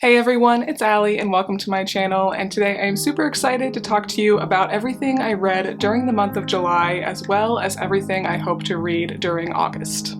Hey everyone, it's Allie and welcome to my channel, and today I'm super excited to talk to you about everything I read during the month of July as well as everything I hope to read during August.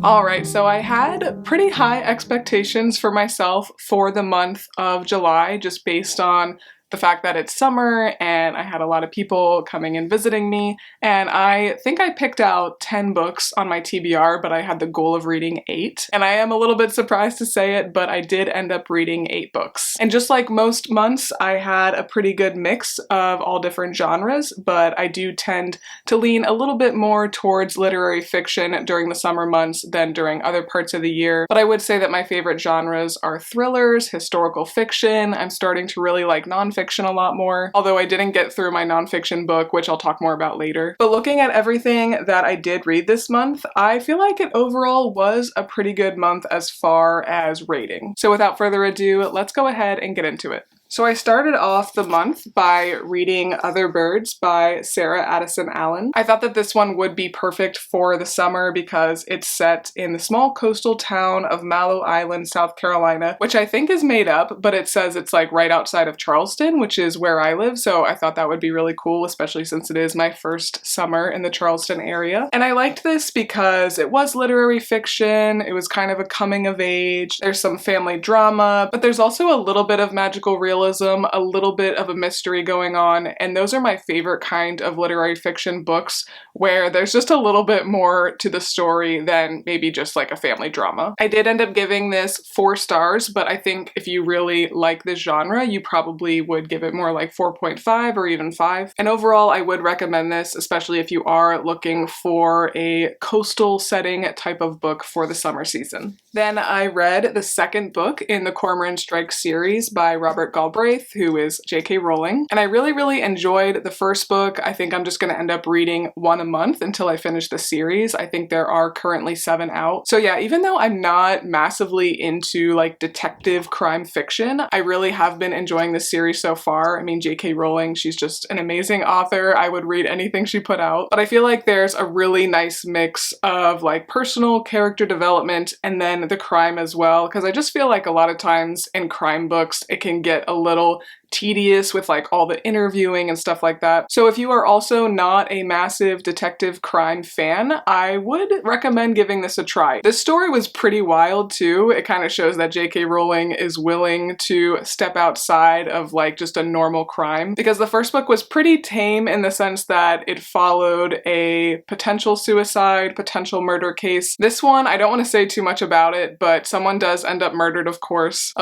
Alright, so I had pretty high expectations for myself for the month of July just based on the fact that it's summer and I had a lot of people coming and visiting me, and I think I picked out 10 books on my TBR, but I had the goal of reading 8. And I am a little bit surprised to say it, but I did end up reading 8 books. And just like most months, I had a pretty good mix of all different genres, but I do tend to lean a little bit more towards literary fiction during the summer months than during other parts of the year. But I would say that my favorite genres are thrillers, historical fiction. I'm starting to really like nonfiction a lot more, although I didn't get through my nonfiction book, which I'll talk more about later. But looking at everything that I did read this month, I feel like it overall was a pretty good month as far as rating. So without further ado, let's go ahead and get into it. So I started off the month by reading Other Birds by Sarah Addison Allen. I thought that this one would be perfect for the summer because it's set in the small coastal town of Mallow Island, South Carolina, which I think is made up, but it says it's like right outside of Charleston, which is where I live, so I thought that would be really cool, especially since it is my first summer in the Charleston area. And I liked this because it was literary fiction, it was kind of a coming of age, there's some family drama, but there's also a little bit of magical realism, a little bit of a mystery going on, and those are my favorite kind of literary fiction books where there's just a little bit more to the story than maybe just like a family drama. I did end up giving this 4 stars, but I think if you really like this genre, you probably would give it more like 4.5 or even 5. And overall, I would recommend this, especially if you are looking for a coastal setting type of book for the summer season. Then I read the second book in the Cormoran Strike series by Robert Galbraith, who is J.K. Rowling, and I really enjoyed the first book. I think I'm just going to end up reading 1 a month until I finish the series. I think there are currently 7 out. So yeah, even though I'm not massively into like detective crime fiction, I really have been enjoying this series so far. I mean, J.K. Rowling, she's just an amazing author. I would read anything she put out, but I feel like there's a really nice mix of like personal character development and then the crime as well, because I just feel like a lot of times in crime books it can get a little tedious with like all the interviewing and stuff like that. So if you are also not a massive detective crime fan, I would recommend giving this a try. This story was pretty wild too. It kind of shows that J.K. Rowling is willing to step outside of like just a normal crime, because the first book was pretty tame in the sense that it followed a potential suicide, potential murder case. This one, I don't want to say too much about it, but someone does end up murdered, of course.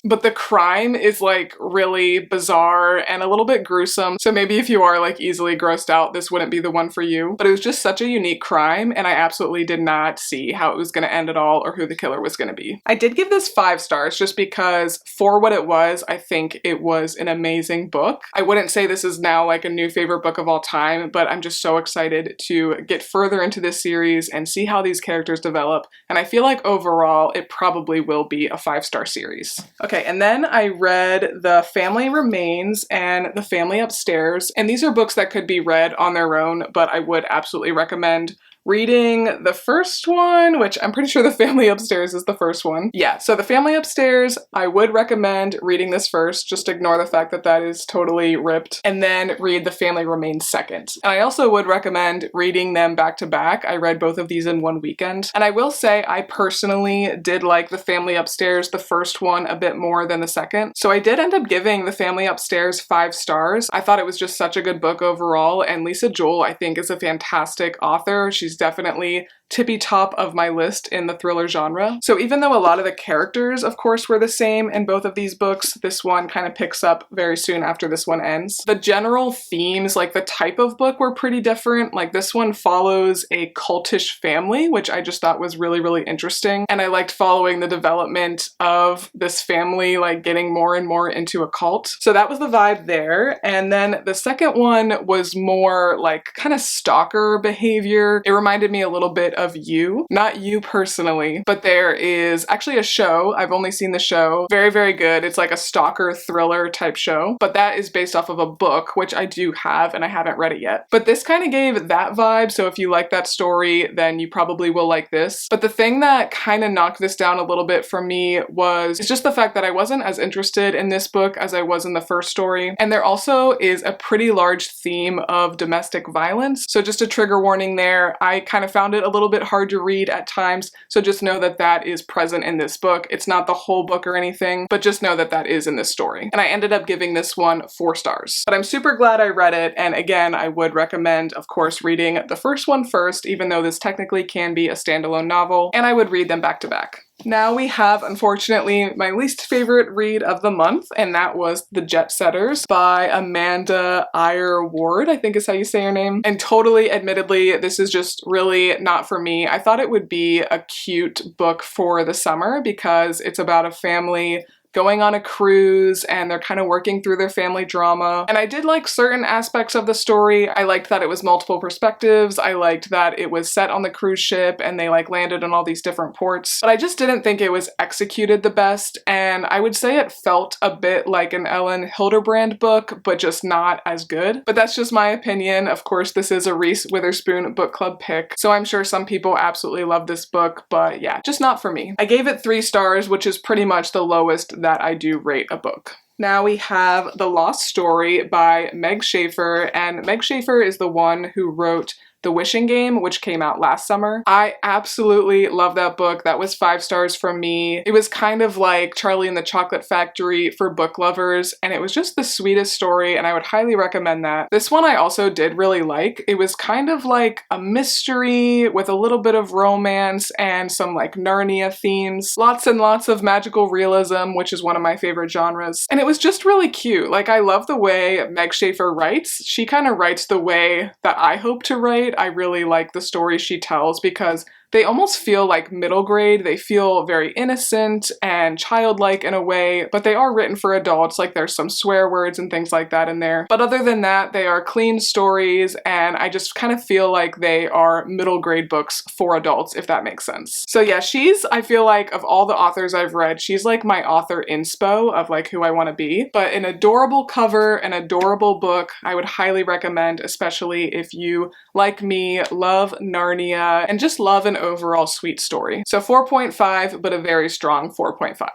But the crime is like really bizarre and a little bit gruesome, so maybe if you are like easily grossed out, this wouldn't be the one for you. But it was just such a unique crime, and I absolutely did not see how it was going to end at all or who the killer was going to be. I did give this 5 stars just because for what it was, I think it was an amazing book. I wouldn't say this is now like a new favorite book of all time, but I'm just so excited to get further into this series and see how these characters develop, and I feel like overall it probably will be a 5-star series. Okay, and then I read The Family Remains and The Family Upstairs, and these are books that could be read on their own, but I would absolutely recommend reading the first one, which I'm pretty sure The Family Upstairs is the first one. Yeah, so The Family Upstairs, I would recommend reading this first. Just ignore the fact that that is totally ripped, and then read The Family Remains second. And I also would recommend reading them back to back. I read both of these in one weekend, and I will say I personally did like The Family Upstairs, the first one, a bit more than the second. So I did end up giving The Family Upstairs 5 stars. I thought it was just such a good book overall, and Lisa Joel, I think, is a fantastic author. She's definitely tippy top of my list in the thriller genre. So even though a lot of the characters, of course, were the same in both of these books, this one kind of picks up very soon after this one ends. The general themes, like the type of book, were pretty different. Like this one follows a cultish family, which I just thought was really interesting. And I liked following the development of this family, like getting more and more into a cult. So that was the vibe there. And then the second one was more like kind of stalker behavior. It reminded me a little bit of you. Not you personally, but there is actually a show. I've only seen the show. Very, very good. It's like a stalker thriller type show, but that is based off of a book, which I do have and I haven't read it yet. But this kind of gave that vibe, so if you like that story, then you probably will like this. But the thing that kind of knocked this down a little bit for me was just the fact that I wasn't as interested in this book as I was in the first story. And there also is a pretty large theme of domestic violence. So just a trigger warning there. I kind of found it a little bit hard to read at times. So just know that that is present in this book. It's not the whole book or anything, but just know that that is in this story. And I ended up giving this one 4 stars. But I'm super glad I read it. And again, I would recommend, of course, reading the first one first, even though this technically can be a standalone novel, and I would read them back to back. Now we have, unfortunately, my least favorite read of the month, and that was The Jet Setters by Amanda Iyer Ward, I think is how you say her name. And totally, admittedly, this is just really not for me. I thought it would be a cute book for the summer because it's about a family going on a cruise and they're kind of working through their family drama. And I did like certain aspects of the story. I liked that it was multiple perspectives. I liked that it was set on the cruise ship and they like landed in all these different ports. But I just didn't think it was executed the best. And I would say it felt a bit like an Ellen Hilderbrand book, but just not as good. But that's just my opinion. Of course, this is a Reese Witherspoon book club pick, so I'm sure some people absolutely love this book, but yeah, just not for me. I gave it 3 stars, which is pretty much the lowest that I do rate a book. Now we have The Lost Story by Meg Schaefer, and Meg Schaefer is the one who wrote The Wishing Game, which came out last summer. I absolutely love that book. That was 5 stars from me. It was kind of like Charlie and the Chocolate Factory for book lovers, and it was just the sweetest story, and I would highly recommend that. This one I also did really like. It was kind of like a mystery with a little bit of romance and some like Narnia themes. Lots and lots of magical realism, which is one of my favorite genres. And it was just really cute. Like, I love the way Meg Schaefer writes. She kind of writes the way that I hope to write. I really like the stories she tells because they almost feel like middle grade. They feel very innocent and childlike in a way, but they are written for adults. Like, there's some swear words and things like that in there. But other than that, they are clean stories, and I just kind of feel like they are middle grade books for adults, if that makes sense. So yeah, I feel like of all the authors I've read, she's like my author inspo of like who I want to be. But an adorable cover, an adorable book, I would highly recommend, especially if you, like me, love Narnia and just love an overall sweet story. So 4.5, but a very strong 4.5.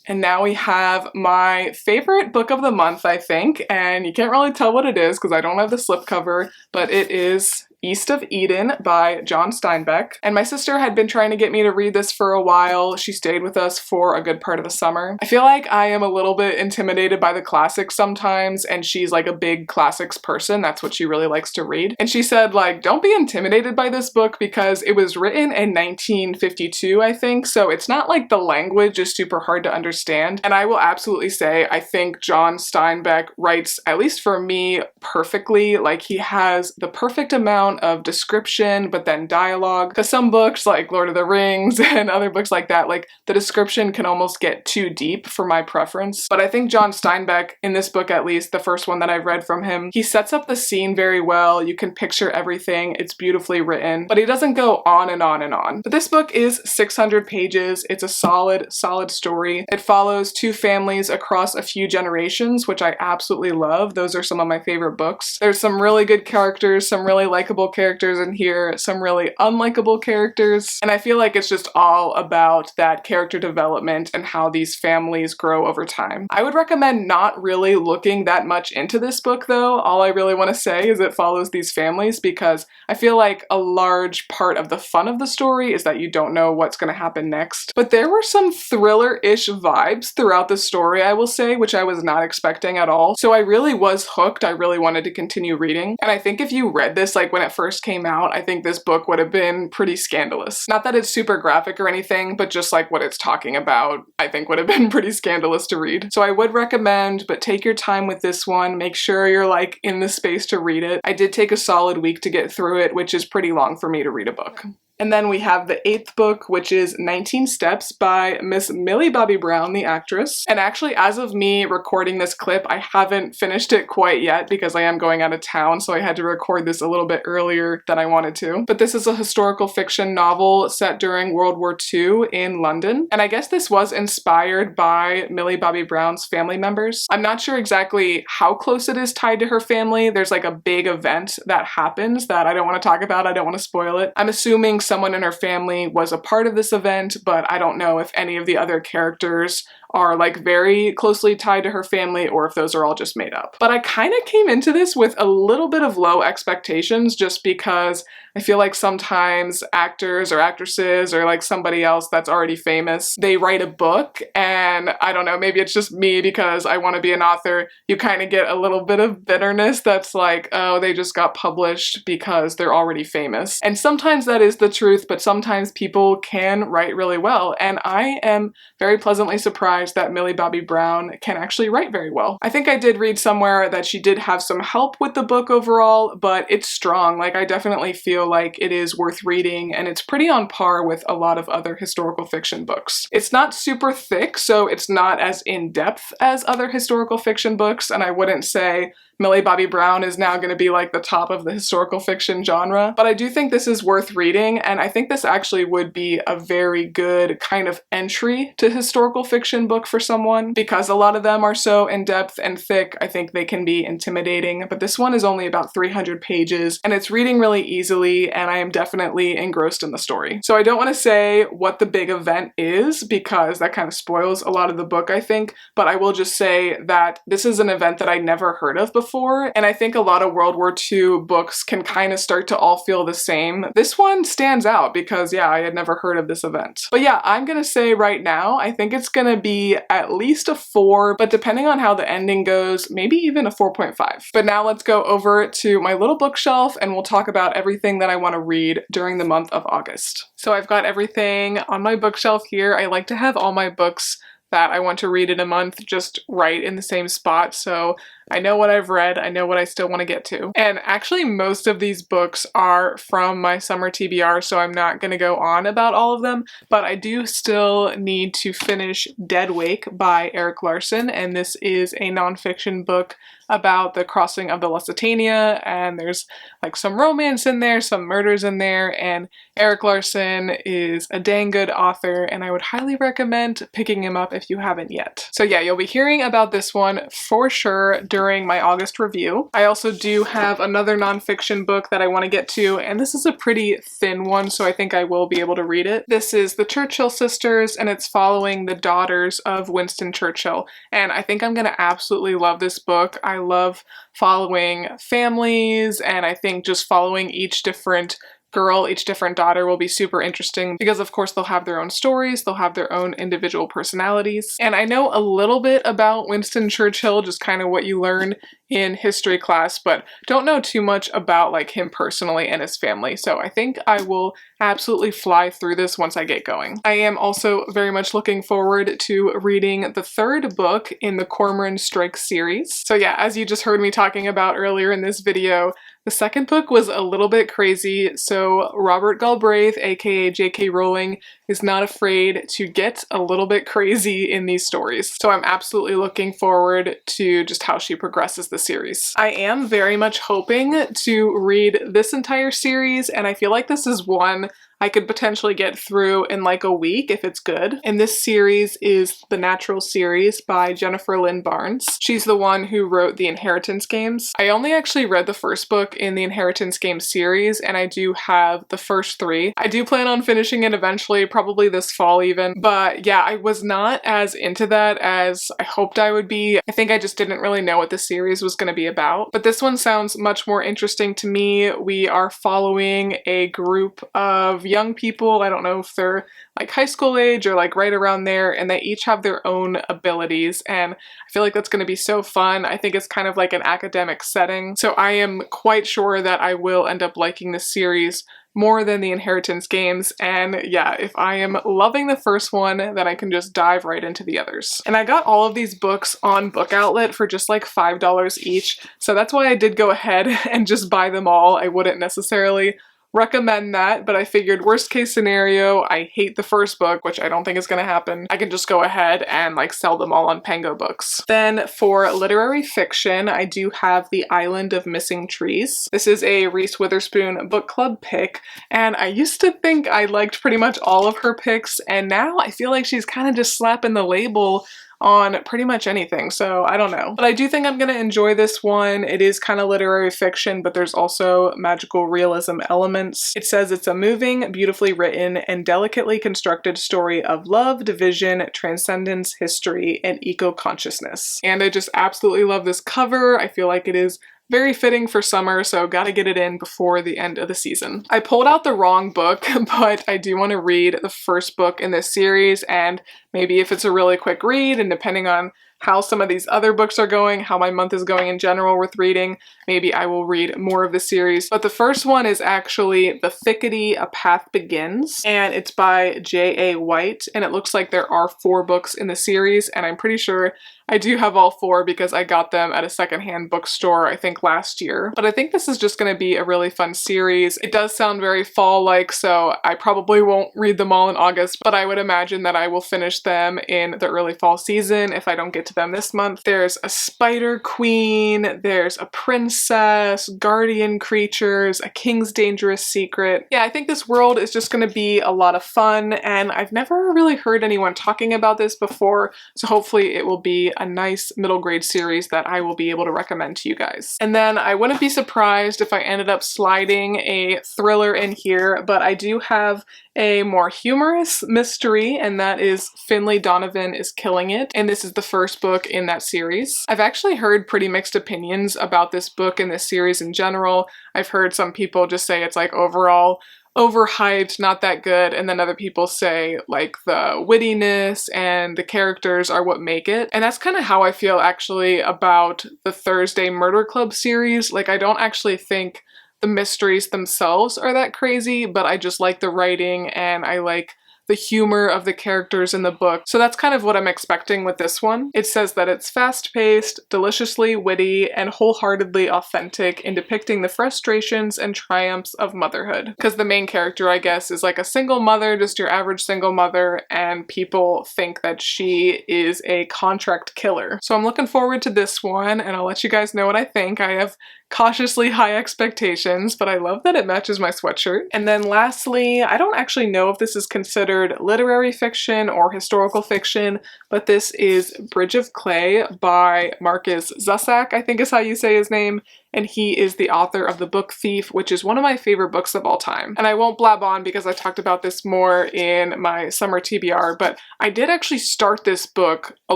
And now we have my favorite book of the month, I think, and you can't really tell what it is because I don't have the slipcover, but it is East of Eden by John Steinbeck. And my sister had been trying to get me to read this for a while. She stayed with us for a good part of the summer. I feel like I am a little bit intimidated by the classics sometimes, and she's like a big classics person. That's what she really likes to read. And she said, like, don't be intimidated by this book because it was written in 1952, I think, so it's not like the language is super hard to understand. And I will absolutely say, I think John Steinbeck writes, at least for me, perfectly. Like, he has the perfect amount of description, but then dialogue. Because some books, like Lord of the Rings and other books like that, like the description can almost get too deep for my preference. But I think John Steinbeck, in this book at least, the first one that I've read from him, he sets up the scene very well. You can picture everything. It's beautifully written, but he doesn't go on and on and on. But this book is 600 pages. It's a solid story. It follows 2 families across a few generations, which I absolutely love. Those are some of my favorite books. There's some really good characters, some really likable characters in here, some really unlikable characters, and I feel like it's just all about that character development and how these families grow over time. I would recommend not really looking that much into this book though. All I really want to say is it follows these families because I feel like a large part of the fun of the story is that you don't know what's going to happen next. But there were some thriller-ish vibes throughout the story, I will say, which I was not expecting at all. So I really was hooked. I really wanted to continue reading. And I think if you read this like when it first came out, I think this book would have been pretty scandalous. Not that it's super graphic or anything, but just like what it's talking about, I think would have been pretty scandalous to read. So I would recommend, but take your time with this one. Make sure you're like in the space to read it. I did take a solid week to get through it, which is pretty long for me to read a book. And then we have the 8th book, which is 19 Steps by Miss Millie Bobby Brown, the actress. And actually, as of me recording this clip, I haven't finished it quite yet because I am going out of town, so I had to record this a little bit earlier than I wanted to. But this is a historical fiction novel set during World War II in London. And I guess this was inspired by Millie Bobby Brown's family members. I'm not sure exactly how close it is tied to her family. There's like a big event that happens that I don't want to talk about. I don't want to spoil it. I'm assuming someone in her family was a part of this event, but I don't know if any of the other characters are like very closely tied to her family or if those are all just made up. But I kind of came into this with a little bit of low expectations just because I feel like sometimes actors or actresses or like somebody else that's already famous, they write a book and I don't know, maybe it's just me because I want to be an author. You kind of get a little bit of bitterness that's like, oh, they just got published because they're already famous. And sometimes that is the truth, but sometimes people can write really well. And I am very pleasantly surprised that Millie Bobby Brown can actually write very well. I think I did read somewhere that she did have some help with the book overall, but it's strong. Like I definitely feel like it is worth reading and it's pretty on par with a lot of other historical fiction books. It's not super thick, so it's not as in-depth as other historical fiction books, and I wouldn't say Millie Bobby Brown is now going to be like the top of the historical fiction genre, but I do think this is worth reading, and I think this actually would be a very good kind of entry to historical fiction book for someone. Because a lot of them are so in-depth and thick, I think they can be intimidating, but this one is only about 300 pages, and it's reading really easily, and I am definitely engrossed in the story. So I don't want to say what the big event is, because that kind of spoils a lot of the book, I think, but I will just say that this is an event that I never heard of before, and I think a lot of World War II books can kind of start to all feel the same. This one stands out because, yeah, I had never heard of this event. But yeah, I'm gonna say right now, I think it's gonna be at least a 4, but depending on how the ending goes, maybe even a 4.5. But now let's go over to my little bookshelf and we'll talk about everything that I want to read during the month of August. So I've got everything on my bookshelf here. I like to have all my books that I want to read in a month just right in the same spot, so I know what I've read, I know what I still want to get to. And actually most of these books are from my summer TBR, so I'm not going to go on about all of them, but I do still need to finish Dead Wake by Erik Larson, and this is a nonfiction book about the crossing of the Lusitania, and there's like some romance in there, some murders in there, and Erik Larson is a dang good author, and I would highly recommend picking him up if you haven't yet. So yeah, you'll be hearing about this one for sure during my August review. I also do have another nonfiction book that I want to get to, and this is a pretty thin one, so I think I will be able to read it. This is The Churchill Sisters, and it's following the daughters of Winston Churchill, and I think I'm gonna absolutely love this book. I love following families, and I think just following each different girl, each different daughter will be super interesting because of course they'll have their own stories, they'll have their own individual personalities. And I know a little bit about Winston Churchill, just kind of what you learn in history class, but don't know too much about like him personally and his family. So I think I will absolutely fly through this once I get going. I am also very much looking forward to reading the 3rd book in the Cormoran Strike series. So yeah, as you just heard me talking about earlier in this video, the 2nd book was a little bit crazy, so Robert Galbraith, aka J.K. Rowling, is not afraid to get a little bit crazy in these stories. So I'm absolutely looking forward to just how she progresses the series. I am very much hoping to read this entire series, and I feel like this is one I could potentially get through in like a week if it's good. And this series is the Natural series by Jennifer Lynn Barnes. She's the one who wrote the Inheritance Games. I only actually read the 1st book in the Inheritance Games series, and I do have the first 3. I do plan on finishing it eventually, probably this fall even, but yeah, I was not as into that as I hoped I would be. I think I just didn't really know what the series was going to be about, but this one sounds much more interesting to me. We are following a group of young people, I don't know if they're like high school age or like right around there, and they each have their own abilities, and I feel like that's going to be so fun. I think it's kind of like an academic setting, so I am quite sure that I will end up liking this series more than the Inheritance Games, and yeah, if I am loving the first one, then I can just dive right into the others. And I got all of these books on Book Outlet for just like $5 each, so that's why I did go ahead and just buy them all. I wouldn't necessarily recommend that, but I figured worst case scenario, I hate the first book, which I don't think is going to happen. I can just go ahead and like sell them all on Pango Books. Then for literary fiction, I do have The Island of Missing Trees. This is a Reese Witherspoon book club pick, and I used to think I liked pretty much all of her picks, and now I feel like she's kind of just slapping the label on pretty much anything, so I don't know. But I do think I'm gonna enjoy this one. It is kind of literary fiction, but there's also magical realism elements. It says it's a moving, beautifully written, and delicately constructed story of love, division, transcendence, history, and eco-consciousness. And I just absolutely love this cover. I feel like it is very fitting for summer, so gotta get it in before the end of the season. I pulled out the wrong book, but I do want to read the first book in this series, and maybe if it's a really quick read, and depending on how some of these other books are going, how my month is going in general with reading, maybe I will read more of the series. But the first one is actually The Thickety, A Path Begins, and it's by J.A. White, and it looks like there are 4 books in the series, and I'm pretty sure I do have all 4 because I got them at a secondhand bookstore, I think last year. But I think this is just going to be a really fun series. It does sound very fall-like, so I probably won't read them all in August, but I would imagine that I will finish them in the early fall season if I don't get to them this month. There's a spider queen, there's a princess, guardian creatures, a king's dangerous secret. Yeah, I think this world is just going to be a lot of fun, and I've never really heard anyone talking about this before, so hopefully it will be a nice middle grade series that I will be able to recommend to you guys. And then I wouldn't be surprised if I ended up sliding a thriller in here, but I do have a more humorous mystery, and that is Finley Donovan is Killing It, and this is the first book in that series. I've actually heard pretty mixed opinions about this book and this series in general. I've heard some people just say it's like overall overhyped, not that good, and then other people say like the wittiness and the characters are what make it. And that's kind of how I feel actually about the Thursday Murder Club series. Like, I don't actually think the mysteries themselves are that crazy, but I just like the writing and I like the humor of the characters in the book. So that's kind of what I'm expecting with this one. It says that it's fast-paced, deliciously witty, and wholeheartedly authentic in depicting the frustrations and triumphs of motherhood. Because the main character, I guess, is like a single mother, just your average single mother, and people think that she is a contract killer. So I'm looking forward to this one, and I'll let you guys know what I think. I have cautiously high expectations, but I love that it matches my sweatshirt. And then lastly, I don't actually know if this is considered literary fiction or historical fiction, but this is Bridge of Clay by Marcus Zusak, I think is how you say his name. And he is the author of The Book Thief, which is one of my favorite books of all time. And I won't blab on because I talked about this more in my summer TBR, but I did actually start this book a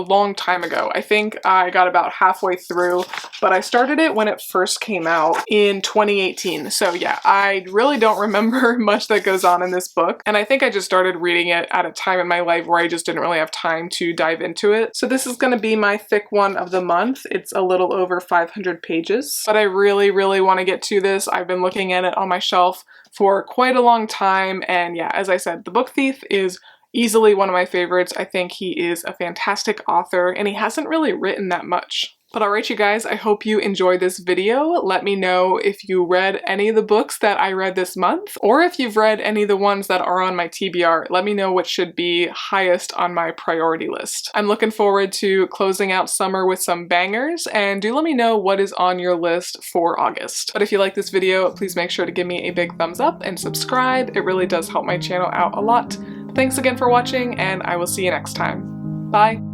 long time ago. I think I got about halfway through, but I started it when it first came out in 2018. So yeah, I really don't remember much that goes on in this book. And I think I just started reading it at a time in my life where I just didn't really have time to dive into it. So this is going to be my thick one of the month. It's a little over 500 pages, but I really want to get to this. I've been looking at it on my shelf for quite a long time, and yeah, as I said, The Book Thief is easily one of my favorites. I think he is a fantastic author, and he hasn't really written that much. But alright you guys, I hope you enjoyed this video. Let me know if you read any of the books that I read this month, or if you've read any of the ones that are on my TBR. Let me know which should be highest on my priority list. I'm looking forward to closing out summer with some bangers, and do let me know what is on your list for August. But if you like this video, please make sure to give me a big thumbs up and subscribe. It really does help my channel out a lot. Thanks again for watching, and I will see you next time. Bye!